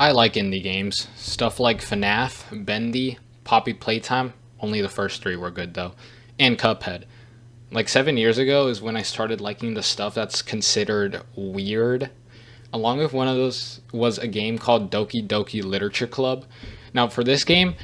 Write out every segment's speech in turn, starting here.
I like indie games. Stuff like FNAF, Bendy, Poppy Playtime. Only the first three were good though. And Cuphead. Like 7 years ago is when I started liking the stuff that's considered weird. Along with one of those was a game called Doki Doki Literature Club. Now for this game,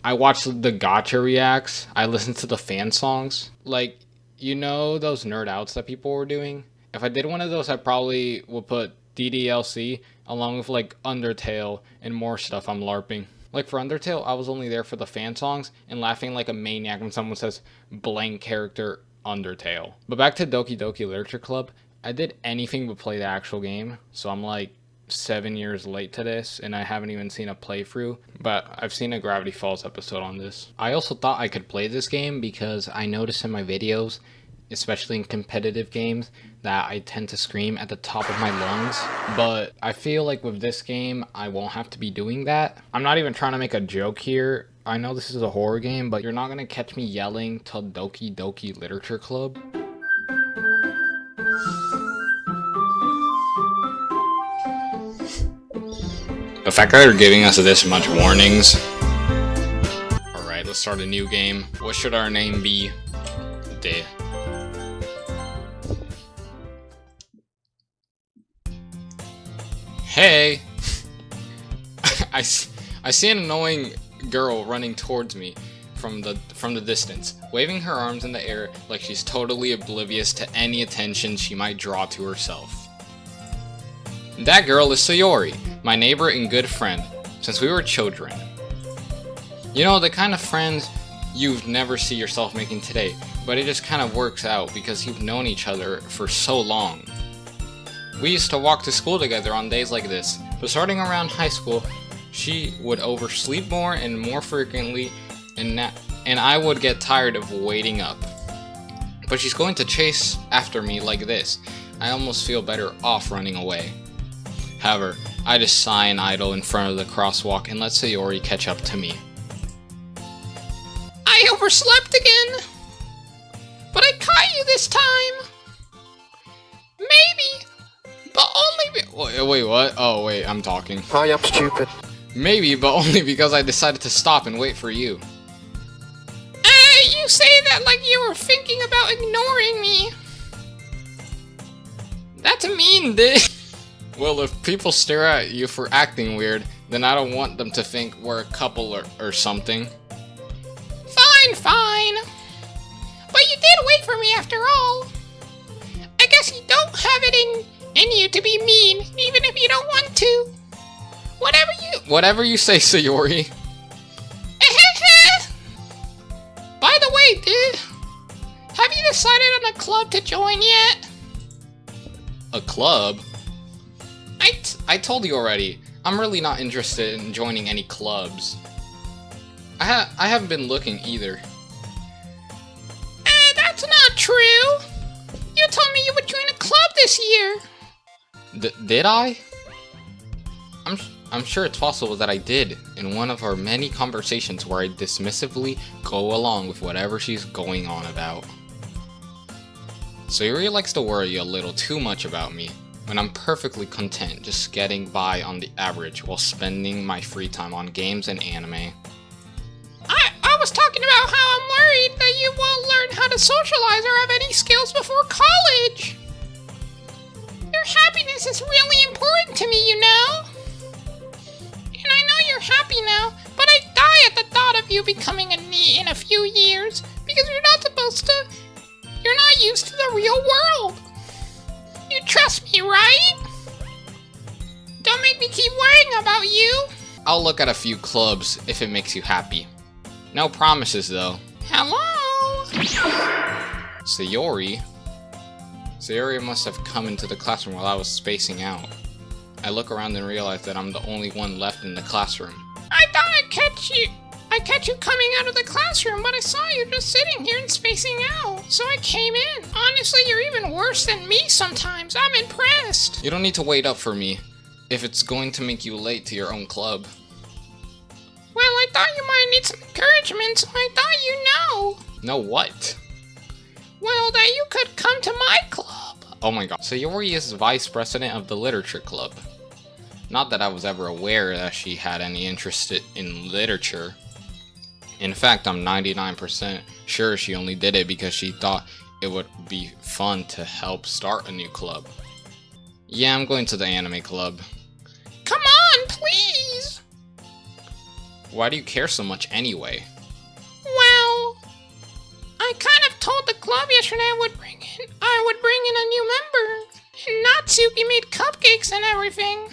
I watched the gotcha reacts. I listened to the fan songs. Like, you know those nerd outs that people were doing? If I did one of those, I probably would put DDLC along with like Undertale and more stuff I'm LARPing. Like for Undertale, I was only there for the fan songs and laughing like a maniac when someone says blank character Undertale. But back to Doki Doki Literature Club, I did anything but play the actual game, so I'm like 7 years late to this and I haven't even seen a playthrough, but I've seen a Gravity Falls episode on this. I also thought I could play this game because I noticed in my videos, especially in competitive games, that I tend to scream at the top of my lungs, but I feel like with this game I won't have to be doing that. I'm not even trying to make a joke here. I know this is a horror game, but you're not gonna catch me yelling to Doki Doki Literature Club. The fact that they're giving us this much warnings. Alright, let's start a new game. What should our name be? D. Hey! I see an annoying girl running towards me from the distance, waving her arms in the air like she's totally oblivious to any attention she might draw to herself. That girl is Sayori, my neighbor and good friend, since we were children. You know, the kind of friends you'd never see yourself making today, but it just kind of works out because you've known each other for so long. We used to walk to school together on days like this, but starting around high school, she would oversleep more and more frequently, and I would get tired of waiting up. But she's going to chase after me like this. I almost feel better off running away. However, I just sigh and idle in front of the crosswalk and let Sayori catch up to me. I overslept again! But I caught you this time! Maybe, but only wait, what? Oh wait, I'm talking. Hi, I'm stupid. Maybe, but only because I decided to stop and wait for you. You say that like you were thinking about ignoring me. That's mean, dude. Well, if people stare at you for acting weird, then I don't want them to think we're a couple or something. Fine. But you did wait for me after all. I guess you don't have it in you to be mean, even if you don't want to. Whatever you say, Sayori. By the way, dude, have you decided on a club to join yet? A club? I told you already, I'm really not interested in joining any clubs. I haven't been looking either. That's not true. You told me you would join a club this year. Did I? I'm sure it's possible that I did in one of our many conversations where I dismissively go along with whatever she's going on about. Sayori likes to worry a little too much about me, when I'm perfectly content just getting by on the average while spending my free time on games and anime. I was talking about how I'm worried that you won't learn how to socialize or have any skills before college. Your happiness is really important to me, you know? And I know you're happy now, but I die at the thought of you becoming a NEET in a few years because you're not used to the real world. You trust me, right? Don't make me keep worrying about you. I'll look at a few clubs if it makes you happy. No promises, though. Hello? Sayori must have come into the classroom while I was spacing out. I look around and realize that I'm the only one left in the classroom. I thought I'd catch you coming out of the classroom, but I saw you just sitting here and spacing out, so I came in. Honestly, you're even worse than me sometimes. I'm impressed. You don't need to wait up for me, if it's going to make you late to your own club. Well, I thought you might need some encouragement, so I thought you know. Know what? Well, that you could come to my club. Oh my god. Sayori is vice president of the literature club. Not that I was ever aware that she had any interest in literature. In fact, I'm 99% sure she only did it because she thought it would be fun to help start a new club. Yeah, I'm going to the anime club. Come on, please! Why do you care so much anyway? Well, I kind of told the club yesterday I would bring in a new member. And Natsuki made cupcakes and everything.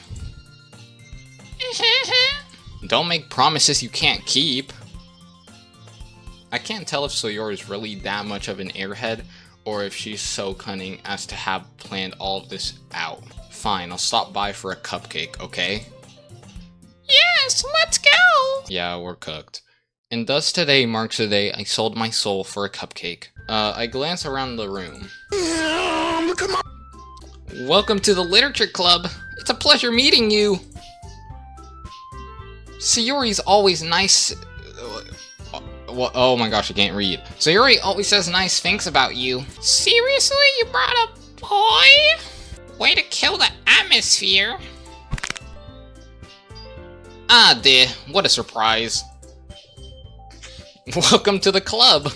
Don't make promises you can't keep. I can't tell if Sayori is really that much of an airhead, or if she's so cunning as to have planned all of this out. Fine, I'll stop by for a cupcake, okay? Yes, let's go! Yeah, we're cooked. And thus today marks the day I sold my soul for a cupcake. I glance around the room. Come on. Welcome to the Literature Club. It's a pleasure meeting you. Sayori's always nice. Oh my gosh, I can't read. Sayori always says nice things about you. Seriously? You brought a boy? Way to kill the atmosphere. Ah, dear. What a surprise. Welcome to the club.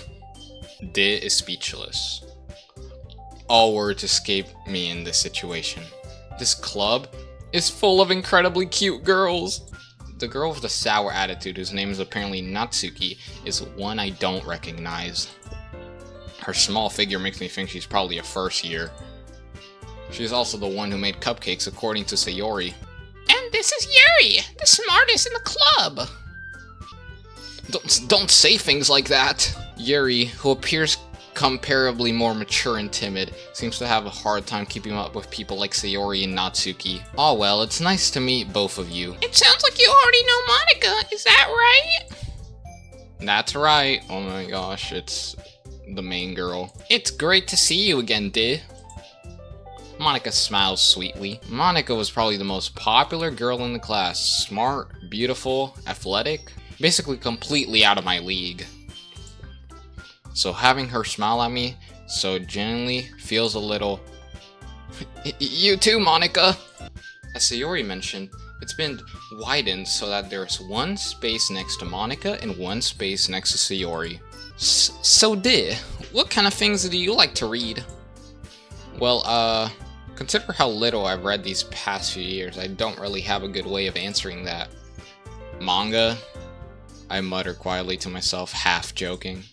De is speechless. All words escape me in this situation. This club is full of incredibly cute girls. The girl with the sour attitude, whose name is apparently Natsuki, is one I don't recognize. Her small figure makes me think she's probably a first year. She's also the one who made cupcakes, according to Sayori. And this is Yuri, the smartest in the club. Don't say things like that. Yuri, who appears comparably more mature and timid, seems to have a hard time keeping up with people like Sayori and Natsuki. Oh well, it's nice to meet both of you. It sounds like you already know Monica, is that right? That's right. Oh my gosh, it's the main girl. It's great to see you again, Di. Monica smiles sweetly. Monica was probably the most popular girl in the class. Smart, beautiful, athletic, basically completely out of my league. So having her smile at me so genuinely feels a little... You too, Monica! As Sayori mentioned, it's been widened so that there's one space next to Monica and one space next to Sayori. So Di, what kind of things do you like to read? Well, consider how little I've read these past few years. I don't really have a good way of answering that. Manga? I mutter quietly to myself, half joking.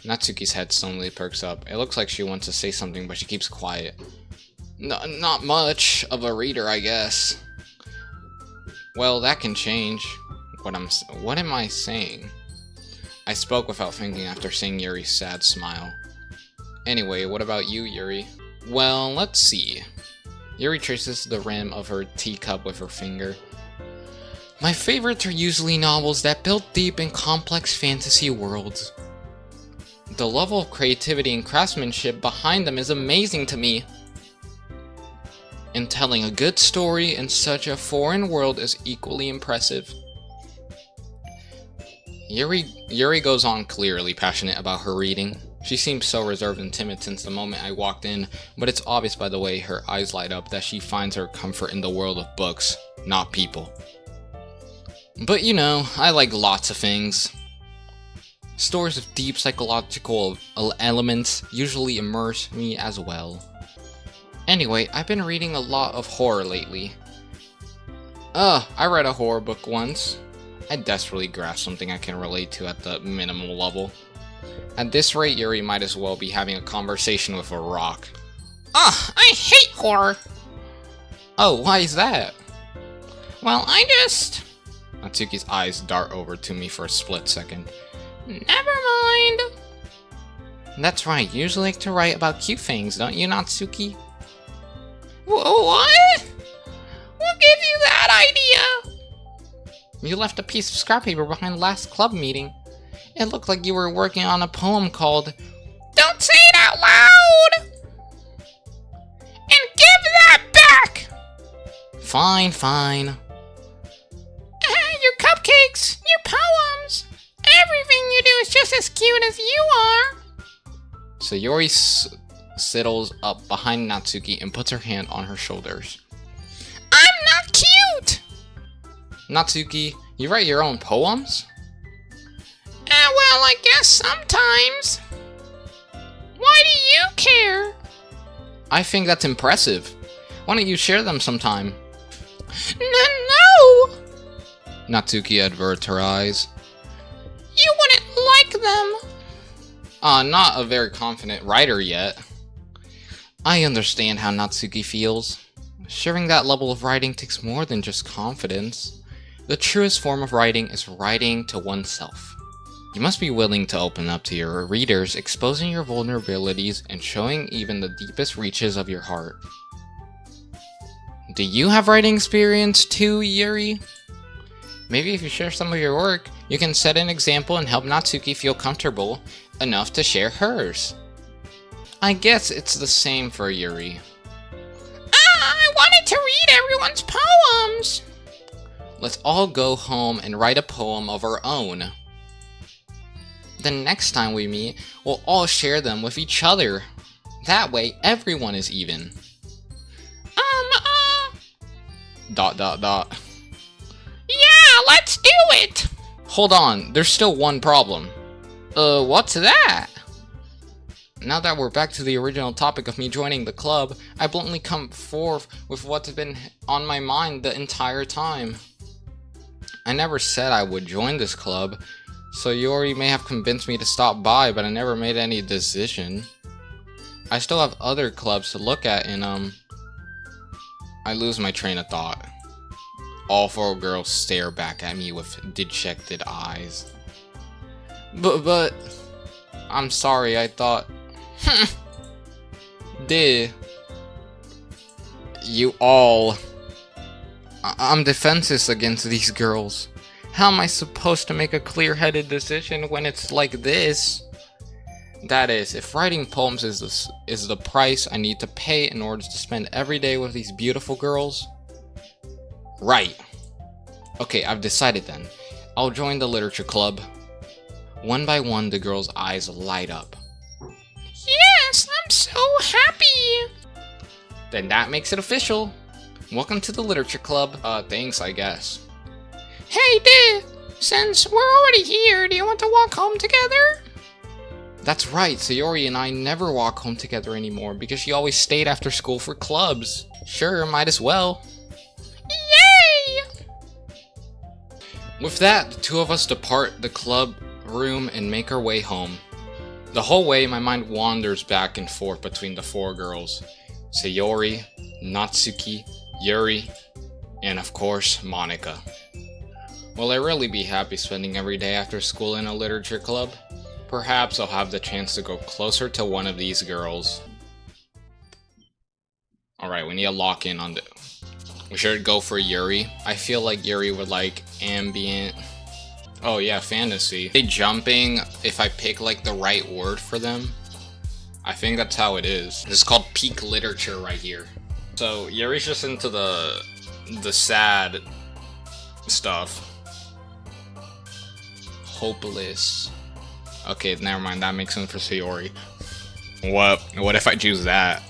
Natsuki's head suddenly perks up. It looks like she wants to say something, but she keeps quiet. Not much of a reader, I guess. Well, that can change. What am I saying? I spoke without thinking after seeing Yuri's sad smile. Anyway, what about you, Yuri? Well, let's see. Yuri traces the rim of her teacup with her finger. My favorites are usually novels that build deep and complex fantasy worlds. The level of creativity and craftsmanship behind them is amazing to me. And telling a good story in such a foreign world is equally impressive. Yuri goes on clearly passionate about her reading. She seems so reserved and timid since the moment I walked in, but it's obvious by the way her eyes light up that she finds her comfort in the world of books, not people. But you know, I like lots of things. Stories with deep psychological elements usually immerse me as well. Anyway, I've been reading a lot of horror lately. I read a horror book once. I desperately grasp something I can relate to at the minimal level. At this rate, Yuri might as well be having a conversation with a rock. I hate horror! Oh, why is that? Well, Natsuki's eyes dart over to me for a split second. Never mind. That's right, you usually like to write about cute things, don't you, Natsuki? What? What gave you that idea? You left a piece of scrap paper behind the last club meeting. It looked like you were working on a poem called... Don't say it out loud! And give that back! Fine. Your cupcakes, your poems, everything you do is just as cute as you are. So Yuri sidles up behind Natsuki and puts her hand on her shoulders. I'm not cute! Natsuki, you write your own poems? Well, I guess sometimes. Why do you care? I think that's impressive. Why don't you share them sometime? No! Natsuki averted her eyes. You wouldn't like them. Not a very confident writer yet. I understand how Natsuki feels. Sharing that level of writing takes more than just confidence. The truest form of writing is writing to oneself. You must be willing to open up to your readers, exposing your vulnerabilities and showing even the deepest reaches of your heart. Do you have writing experience too, Yuri? Maybe if you share some of your work, you can set an example and help Natsuki feel comfortable enough to share hers. I guess it's the same for Yuri. I wanted to read everyone's poems. Let's all go home and write a poem of our own. The next time we meet, we'll all share them with each other. That way, everyone is even. Yeah, let's do it! Hold on, there's still one problem. What's that? Now that we're back to the original topic of me joining the club, I bluntly come forth with what's been on my mind the entire time. I never said I would join this club, so Yuri may have convinced me to stop by, but I never made any decision. I still have other clubs to look at, and I lose my train of thought. All four girls stare back at me with dejected eyes. But, I'm sorry, I thought... You all... I'm defenseless against these girls. How am I supposed to make a clear-headed decision when it's like this? That is, if writing poems is the price I need to pay in order to spend every day with these beautiful girls? Right. Okay, I've decided then. I'll join the literature club. One by one, the girls' eyes light up. Yes, I'm so happy! Then that makes it official. Welcome to the literature club. Thanks, I guess. Hey, since we're already here, do you want to walk home together? That's right, Sayori and I never walk home together anymore because she always stayed after school for clubs. Sure, might as well. Yay! With that, the two of us depart the club room and make our way home. The whole way, my mind wanders back and forth between the four girls. Sayori, Natsuki, Yuri, and of course, Monika. Will I really be happy spending every day after school in a literature club? Perhaps I'll have the chance to go closer to one of these girls. Alright, we need to lock in on the... We should go for Yuri. I feel like Yuri would like ambient... Oh yeah, fantasy. They jumping if I pick like the right word for them. I think that's how it is. This is called peak literature right here. So Yuri's just into the sad stuff. Hopeless. Okay, never mind. That makes sense for Sayori. What if I choose that?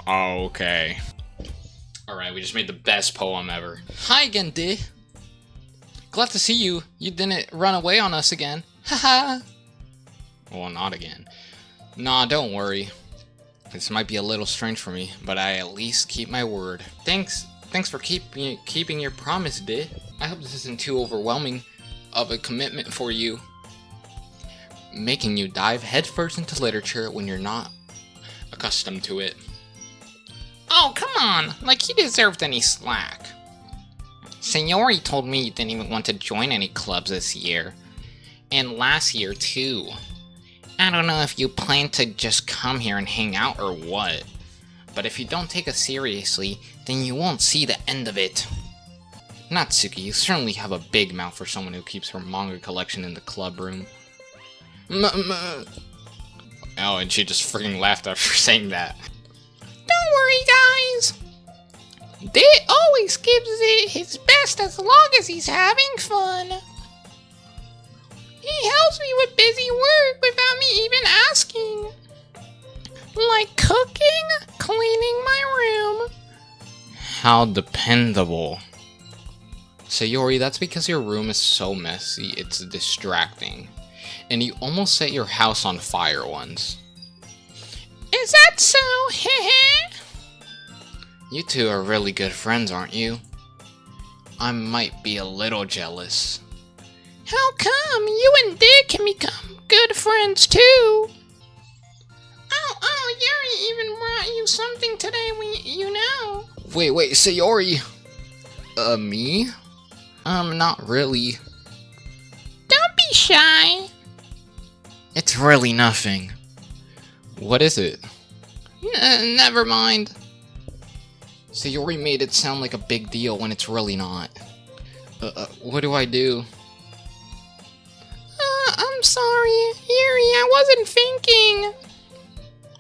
Oh, okay. Alright, we just made the best poem ever. Hi again, D. Glad to see you. You didn't run away on us again. Haha. Well, not again. Nah, don't worry. This might be a little strange for me, but I at least keep my word. Thanks for keeping your promise, D. I hope this isn't too overwhelming of a commitment for you. Making you dive headfirst into literature when you're not accustomed to it. Oh, come on. Like he deserved any slack. Sayori told me you didn't even want to join any clubs this year. And last year, too. I don't know if you plan to just come here and hang out or what. But if you don't take us seriously, then you won't see the end of it. Natsuki, you certainly have a big mouth for someone who keeps her manga collection in the club room. Oh, and she just freaking laughed after saying that. Don't worry, guys. Dit always gives it his best as long as he's having fun. He helps me with busy work without me even asking. Like cooking, cleaning my room. How dependable. Sayori, that's because your room is so messy, it's distracting. And you almost set your house on fire once. Is that so? Heh. You two are really good friends, aren't you? I might be a little jealous. How come you and Dick can become good friends too? Oh, Yuri even brought you something today, you know. Wait, Sayori. Me? Not really. Don't be shy. It's really nothing. What is it? Never mind. Sayori made it sound like a big deal when it's really not. What do I do? I'm sorry, Yuri, I wasn't thinking.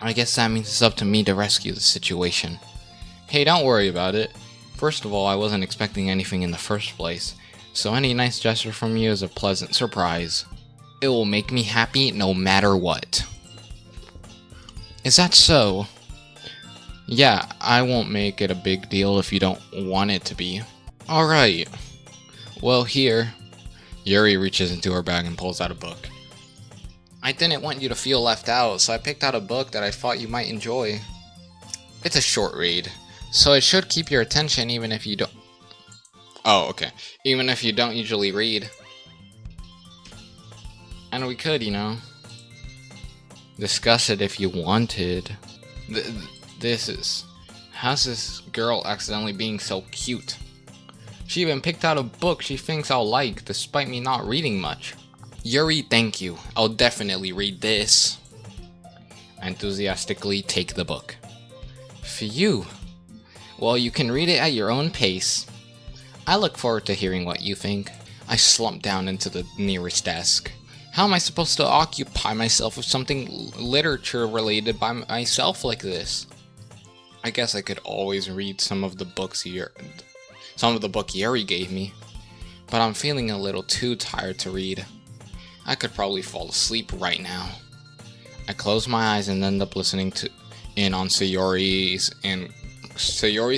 I guess that means it's up to me to rescue the situation. Hey, don't worry about it. First of all, I wasn't expecting anything in the first place, so any nice gesture from you is a pleasant surprise. It will make me happy no matter what. Is that so? Yeah, I won't make it a big deal if you don't want it to be. Alright. Well, here. Yuri reaches into her bag and pulls out a book. I didn't want you to feel left out, so I picked out a book that I thought you might enjoy. It's a short read, so it should keep your attention even if you don't... Oh, okay. Even if you don't usually read. And we could, you know, discuss it if you wanted. This is... How's this girl accidentally being so cute? She even picked out a book she thinks I'll like, despite me not reading much. Yuri, thank you. I'll definitely read this. I enthusiastically take the book. For you. Well, you can read it at your own pace. I look forward to hearing what you think. I slump down into the nearest desk. How am I supposed to occupy myself with something literature related by myself like this? I guess I could always read some of the book Yuri gave me, but I'm feeling a little too tired to read. I could probably fall asleep right now. I close my eyes and end up listening in on Sayori's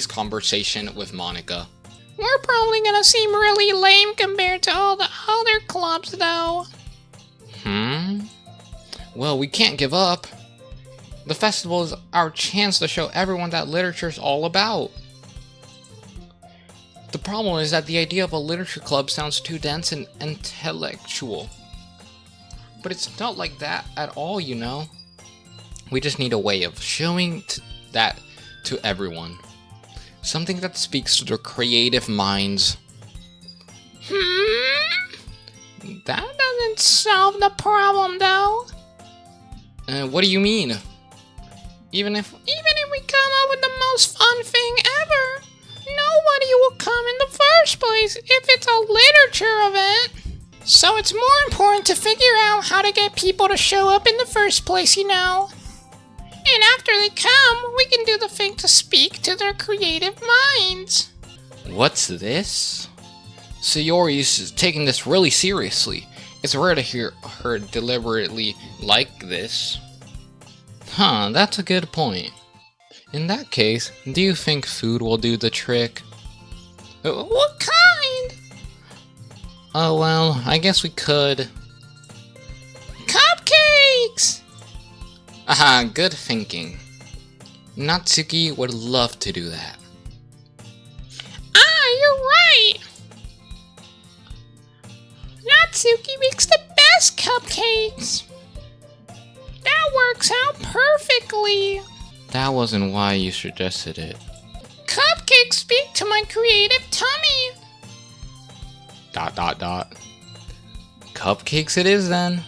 conversation with Monica. We're probably gonna seem really lame compared to all the other clubs, though. Well, we can't give up. The festival is our chance to show everyone that literature's all about. The problem is that the idea of a literature club sounds too dense and intellectual. But it's not like that at all, you know. We just need a way of showing that to everyone. Something that speaks to their creative minds. That doesn't solve the problem, though. What do you mean? Even if we come up with the most fun thing ever, nobody will come in the first place if it's a literature event. So it's more important to figure out how to get people to show up in the first place, you know. And after they come, we can do the thing to speak to their creative minds. What's this? Sayori's taking this really seriously. It's rare to hear her deliberately like this. That's a good point. In that case, do you think food will do the trick? What kind? Oh well, I guess we could. Cupcakes! Aha, good thinking. Natsuki would love to do that. You're right! Natsuki makes the best cupcakes! That works out perfectly! That wasn't why you suggested it. Cupcakes speak to my creative tummy! ... Cupcakes it is then. I'm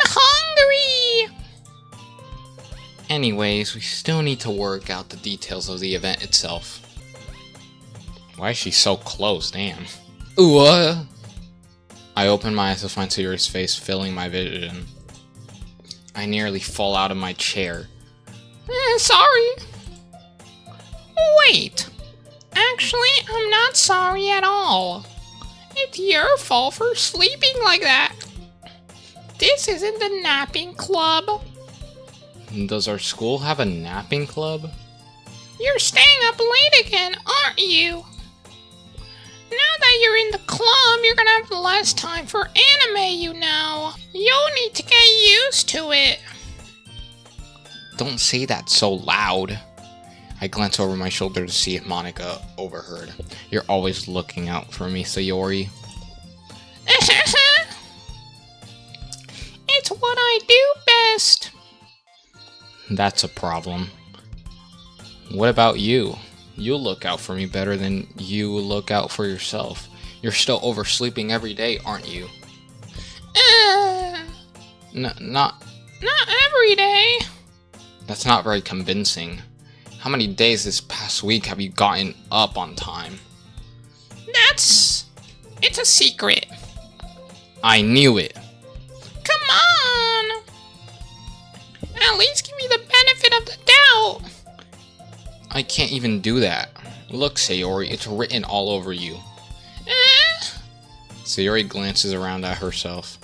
hungry! Anyways, we still need to work out the details of the event itself. Why is she so close? Damn. Ooh, I open my eyes to find Sayori's face filling my vision. I nearly fall out of my chair. Sorry. Wait. Actually, I'm not sorry at all. It's your fault for sleeping like that. This isn't the napping club. Does our school have a napping club? You're staying up late again, aren't you? you're gonna have less time for anime, you know. You'll need to get used to it. Don't say that so loud. I glance over my shoulder to see if Monica overheard. You're always looking out for me, Sayori. It's what I do best. That's a problem. What about you? You look out for me better than you look out for yourself. You're still oversleeping every day, aren't you? Not every day. That's not very convincing. How many days this past week have you gotten up on time? It's a secret. I knew it. Come on. At least give me the benefit of the doubt. I can't even do that. Look, Sayori, it's written all over you. Sayori glances around at herself.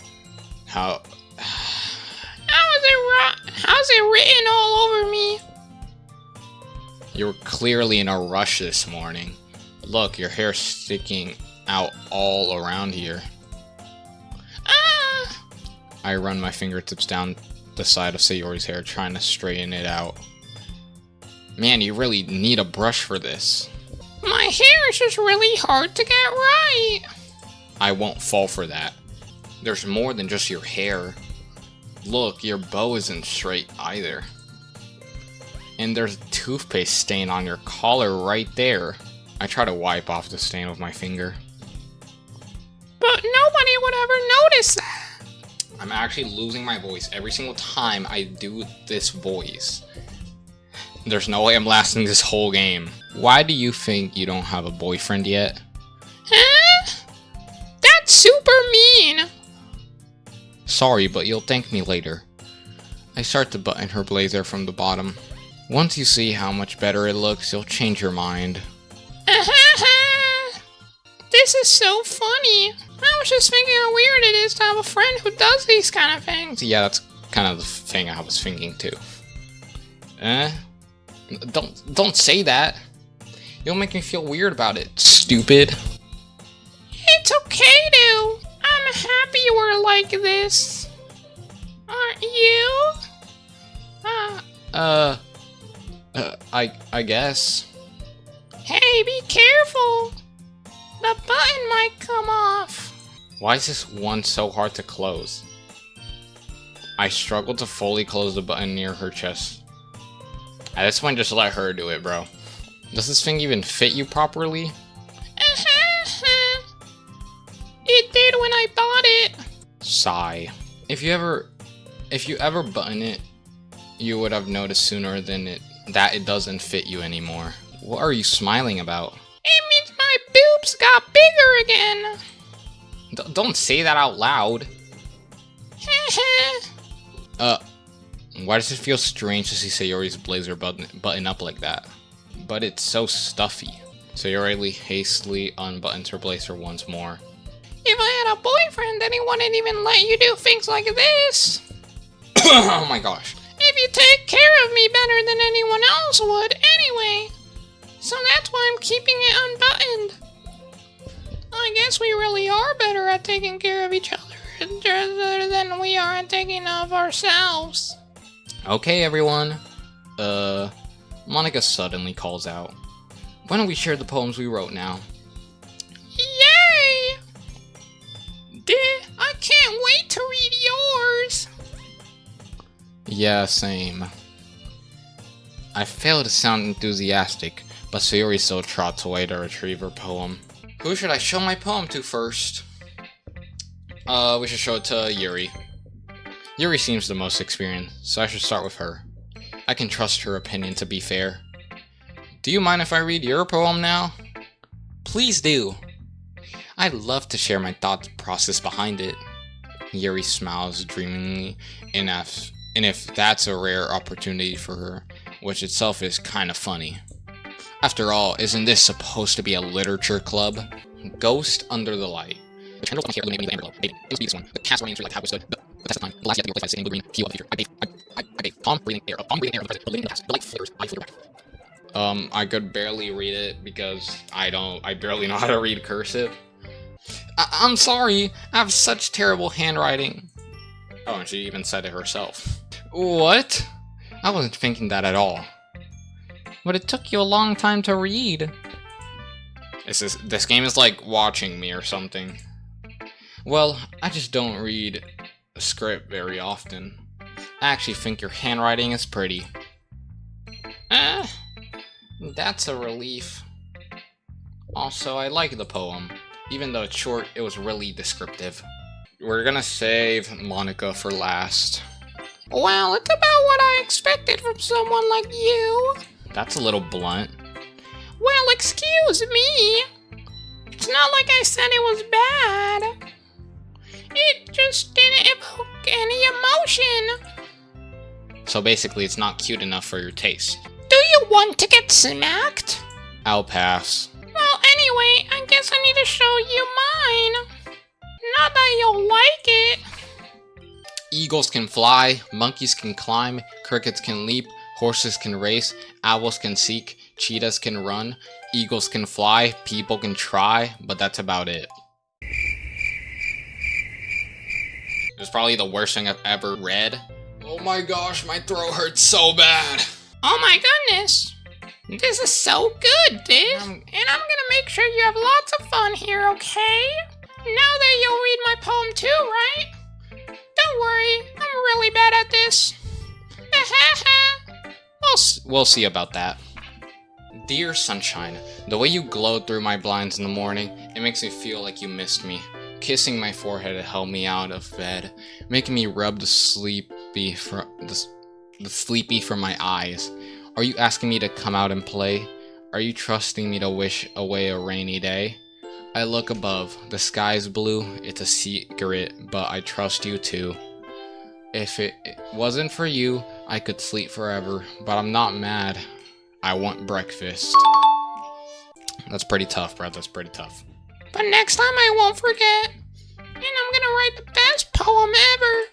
How's it written all over me? You're clearly in a rush this morning. Look, your hair's sticking out all around here. I run my fingertips down the side of Sayori's hair, trying to straighten it out. Man, you really need a brush for this. My hair is just really hard to get right. I won't fall for that. There's more than just your hair. Look, your bow isn't straight either. And there's a toothpaste stain on your collar right there. I try to wipe off the stain with my finger. But nobody would ever notice that. I'm actually losing my voice every single time I do this voice. There's no way I'm lasting this whole game. Why do you think you don't have a boyfriend yet? Huh? That's super mean. Sorry, but you'll thank me later. I start to button her blazer from the bottom. Once you see how much better it looks, you'll change your mind. This is so funny. I was just thinking how weird it is to have a friend who does these kind of things. Yeah, that's kind of the thing I was thinking too. Don't say that. You'll make me feel weird about it, stupid. It's okay, dude. I'm happy we're like this. Aren't you? I guess. Hey, be careful. The button might come off. Why is this one so hard to close? I struggle to fully close the button near her chest. At this point, just let her do it, bro. Does this thing even fit you properly? It did when I bought it. Sigh. If you ever button it, you would have noticed sooner than that it doesn't fit you anymore. What are you smiling about? It means my boobs got bigger again. Don't say that out loud. Why does it feel strange to see Sayori's blazer button up like that? But it's so stuffy. Sayori hastily unbuttons her blazer once more. If I had a boyfriend, then he wouldn't even let you do things like this. Oh my gosh. If you take care of me better than anyone else would, anyway. So that's why I'm keeping it unbuttoned. I guess we really are better at taking care of each other than we are at taking of ourselves. Okay, everyone. Monica suddenly calls out. Why don't we share the poems we wrote now? Yay! I can't wait to read yours. Yeah, same. I fail to sound enthusiastic, but Sayori still trots away to retrieve her poem. Who should I show my poem to first? We should show it to Yuri. Yuri seems the most experienced, so I should start with her. I can trust her opinion to be fair. Do you mind if I read your poem now? Please do. I'd love to share my thought process behind it. Yuri smiles dreamingly, and if that's a rare opportunity for her, which itself is kind of funny. After all, isn't this supposed to be a literature club? Ghost Under the Light. The candles on my hair illuminate me with amber glow. Baby, it was this one. The cast remains like how it stood. The test of time. The last yet to be replaced by the sitting blue green hue of the future. I bathe. Palm breathing air of the present. But living in the past. The light flitters. I flitter back. I could barely read it because I barely know how to read cursive. I'm sorry, I have such terrible handwriting. Oh, and she even said it herself. What? I wasn't thinking that at all. But it took you a long time to read. This game is like watching me or something. Well, I just don't read a script very often. I actually think your handwriting is pretty. That's a relief. Also, I like the poem. Even though it's short, it was really descriptive. We're gonna save Monica for last. Well, it's about what I expected from someone like you. That's a little blunt. Well, excuse me. It's not like I said it was bad. It just didn't evoke any emotion. So basically, it's not cute enough for your taste. Do you want to get smacked? I'll pass. Well, anyway, I guess I need to show you mine. Not that you'll like it. Eagles can fly, monkeys can climb, crickets can leap, horses can race, owls can seek, cheetahs can run, eagles can fly, people can try, but that's about it. It was probably the worst thing I've ever read. Oh my gosh, my throat hurts so bad. Oh my goodness. This is so good, dude. And I'm gonna make sure you have lots of fun here, okay? Now that you'll read my poem too, right? Don't worry, I'm really bad at this. We'll see about that. Dear sunshine, the way you glowed through my blinds in the morning, it makes me feel like you missed me. Kissing my forehead to help me out of bed, making me rub the sleepy from my eyes. Are you asking me to come out and play? Are you trusting me to wish away a rainy day? I look above, the sky's blue, it's a secret, but I trust you too. If it wasn't for you, I could sleep forever, but I'm not mad. I want breakfast. That's pretty tough, bro, that's pretty tough. But next time I won't forget, and I'm gonna write the best poem ever.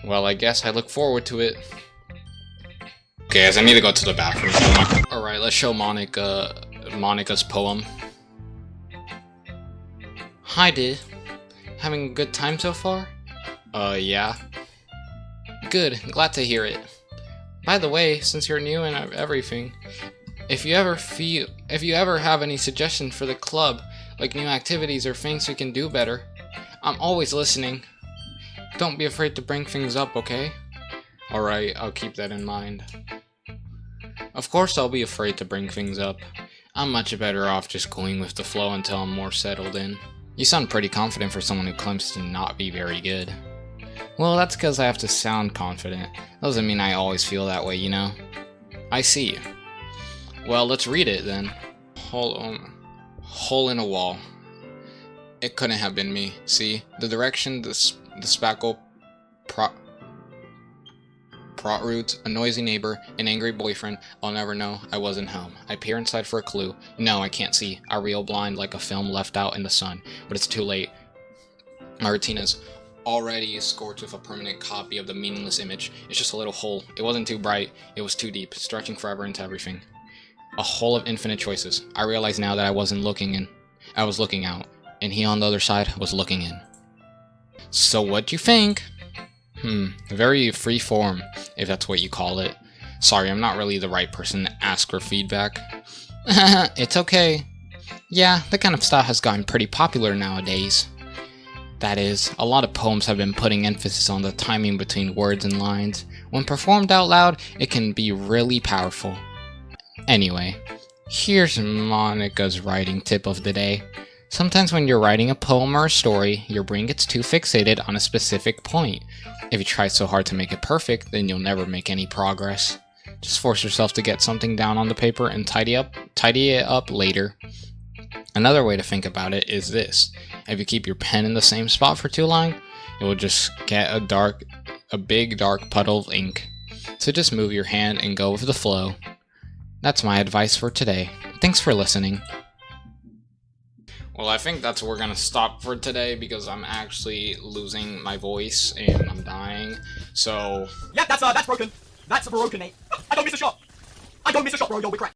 Well, I guess I look forward to it. Okay, guys, I need to go to the bathroom. Alright, let's show Monica's poem. Hi, dude. Having a good time so far? Yeah. Good, glad to hear it. By the way, since you're new and everything, if you ever have any suggestions for the club, like new activities or things we can do better, I'm always listening. Don't be afraid to bring things up, okay? Alright, I'll keep that in mind. Of course I'll be afraid to bring things up. I'm much better off just going with the flow until I'm more settled in. You sound pretty confident for someone who claims to not be very good. Well, that's because I have to sound confident. Doesn't mean I always feel that way, you know? I see. Well, let's read it then. Hole in a wall. It couldn't have been me. See, the direction, the spackle, prot roots, a noisy neighbor, an angry boyfriend. I'll never know. I wasn't home. I peer inside for a clue. No, I can't see. I reel blind like a film left out in the sun. But it's too late. My retina's already scorched with a permanent copy of the meaningless image. It's just a little hole. It wasn't too bright. It was too deep, stretching forever into everything. A hole of infinite choices. I realize now that I wasn't looking in. I was looking out. And he on the other side was looking in. So what'd you think? Very free form, if that's what you call it. Sorry, I'm not really the right person to ask for feedback. It's okay. Yeah, that kind of stuff has gotten pretty popular nowadays. That is, a lot of poems have been putting emphasis on the timing between words and lines. When performed out loud, it can be really powerful. Anyway, here's Monica's writing tip of the day. Sometimes when you're writing a poem or a story, your brain gets too fixated on a specific point. If you try so hard to make it perfect, then you'll never make any progress. Just force yourself to get something down on the paper and tidy it up later. Another way to think about it is this. If you keep your pen in the same spot for too long, you will just get a big dark puddle of ink. So just move your hand and go with the flow. That's my advice for today. Thanks for listening. Well, I think that's where we're gonna stop for today because I'm actually losing my voice and I'm dying. So yeah, that's broken. That's broken, mate. I don't miss a shot. Bro. Yo, we crack.